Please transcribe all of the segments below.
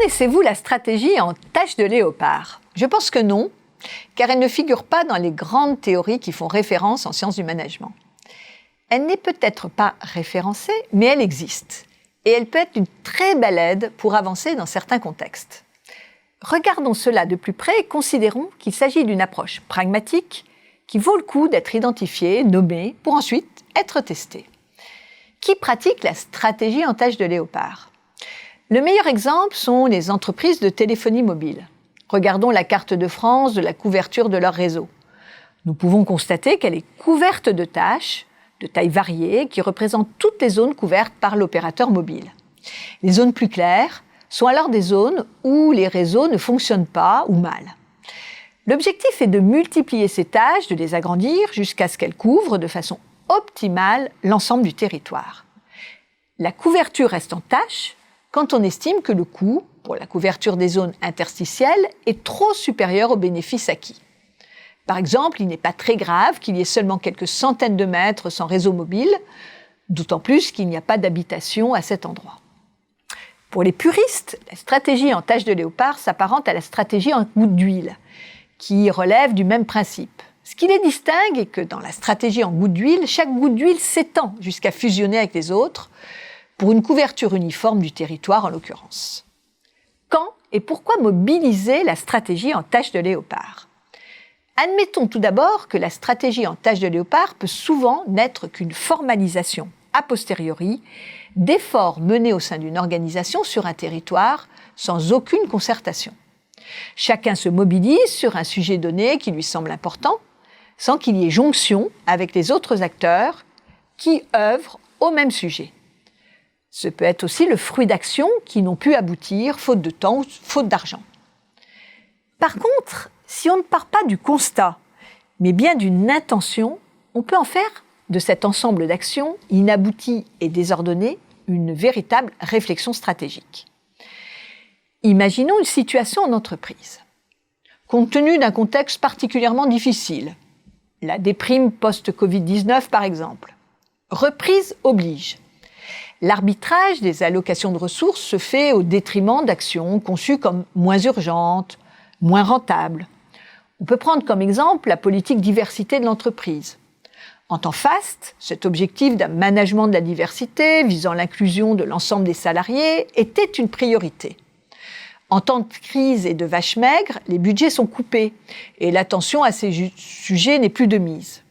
Connaissez-vous la stratégie en tâche de léopard ? Je pense que non, car elle ne figure pas dans les grandes théories qui font référence en sciences du management. Elle n'est peut-être pas référencée, mais elle existe. Et elle peut être une très belle aide pour avancer dans certains contextes. Regardons cela de plus près et considérons qu'il s'agit d'une approche pragmatique qui vaut le coup d'être identifiée, nommée, pour ensuite être testée. Qui pratique la stratégie en tâche de léopard ? Le meilleur exemple sont les entreprises de téléphonie mobile. Regardons la carte de France de la couverture de leur réseau. Nous pouvons constater qu'elle est couverte de tâches, de tailles variées, qui représentent toutes les zones couvertes par l'opérateur mobile. Les zones plus claires sont alors des zones où les réseaux ne fonctionnent pas ou mal. L'objectif est de multiplier ces tâches, de les agrandir jusqu'à ce qu'elles couvrent de façon optimale l'ensemble du territoire. La couverture reste en tâche quand on estime que le coût pour la couverture des zones interstitielles est trop supérieur aux bénéfices acquis. Par exemple, il n'est pas très grave qu'il y ait seulement quelques centaines de mètres sans réseau mobile, d'autant plus qu'il n'y a pas d'habitation à cet endroit. Pour les puristes, la stratégie en tâche de léopard s'apparente à la stratégie en goutte d'huile, qui relève du même principe. Ce qui les distingue est que dans la stratégie en goutte d'huile, chaque goutte d'huile s'étend jusqu'à fusionner avec les autres, pour une couverture uniforme du territoire en l'occurrence. Quand et pourquoi mobiliser la stratégie en tâche de léopard ? Admettons tout d'abord que la stratégie en tâche de léopard peut souvent n'être qu'une formalisation a posteriori d'efforts menés au sein d'une organisation sur un territoire sans aucune concertation. Chacun se mobilise sur un sujet donné qui lui semble important, sans qu'il y ait jonction avec les autres acteurs qui œuvrent au même sujet. Ce peut être aussi le fruit d'actions qui n'ont pu aboutir, faute de temps ou faute d'argent. Par contre, si on ne part pas du constat, mais bien d'une intention, on peut en faire de cet ensemble d'actions inabouties et désordonnées une véritable réflexion stratégique. Imaginons une situation en entreprise. Compte tenu d'un contexte particulièrement difficile, la déprime post-Covid-19 par exemple, reprise oblige. L'arbitrage des allocations de ressources se fait au détriment d'actions conçues comme moins urgentes, moins rentables. On peut prendre comme exemple la politique diversité de l'entreprise. En temps faste, cet objectif d'un management de la diversité visant l'inclusion de l'ensemble des salariés était une priorité. En temps de crise et de vaches maigres, les budgets sont coupés et l'attention à ces sujets n'est plus de mise.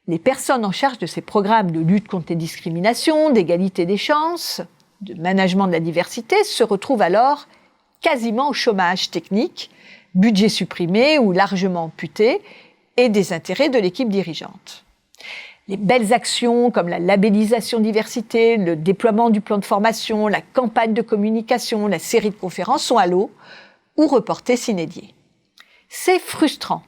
Les personnes en charge de ces programmes de lutte contre les discriminations, d'égalité des chances, de management de la diversité se retrouvent alors quasiment au chômage technique, budget supprimé ou largement amputé et désintérêt de l'équipe dirigeante. Les belles actions comme la labellisation diversité, le déploiement du plan de formation, la campagne de communication, la série de conférences sont à l'eau ou reportées sine die. C'est frustrant.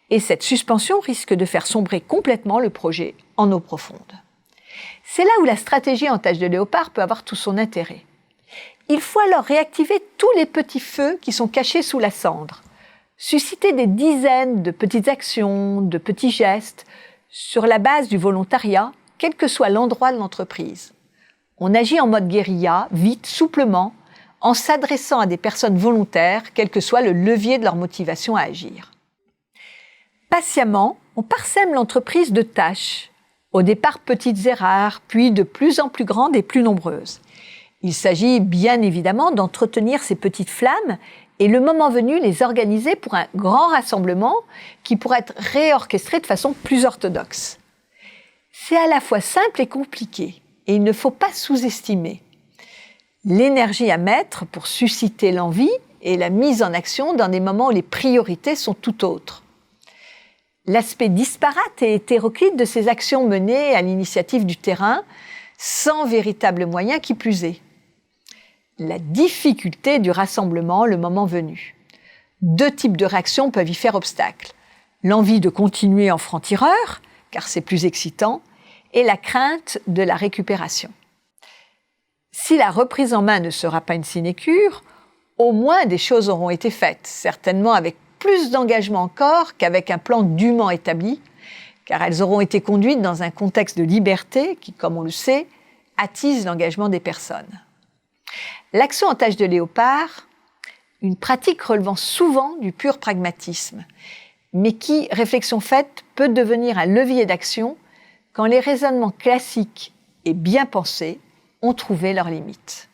Et cette suspension risque de faire sombrer complètement le projet en eau profonde. C'est là où la stratégie en tâche de léopard peut avoir tout son intérêt. Il faut alors réactiver tous les petits feux qui sont cachés sous la cendre, susciter des dizaines de petites actions, de petits gestes, sur la base du volontariat, quel que soit l'endroit de l'entreprise. On agit en mode guérilla, vite, souplement, en s'adressant à des personnes volontaires, quel que soit le levier de leur motivation à agir. Patiemment, on parsème l'entreprise de tâches, au départ petites et rares, puis de plus en plus grandes et plus nombreuses. Il s'agit bien évidemment d'entretenir ces petites flammes et le moment venu les organiser pour un grand rassemblement qui pourrait être réorchestré de façon plus orthodoxe. C'est à la fois simple et compliqué et il ne faut pas sous-estimer l'énergie à mettre pour susciter l'envie et la mise en action dans des moments où les priorités sont tout autres. L'aspect disparate et hétéroclite de ces actions menées à l'initiative du terrain, sans véritable moyen qui plus est. La difficulté du rassemblement le moment venu. Deux types de réactions peuvent y faire obstacle. L'envie de continuer en franc-tireur, car c'est plus excitant, et la crainte de la récupération. Si la reprise en main ne sera pas une sinécure, au moins des choses auront été faites, certainement avec plus d'engagement encore qu'avec un plan dûment établi, car elles auront été conduites dans un contexte de liberté qui, comme on le sait, attise l'engagement des personnes. L'action en tâche de léopard, une pratique relevant souvent du pur pragmatisme, mais qui, réflexion faite, peut devenir un levier d'action quand les raisonnements classiques et bien pensés ont trouvé leurs limites.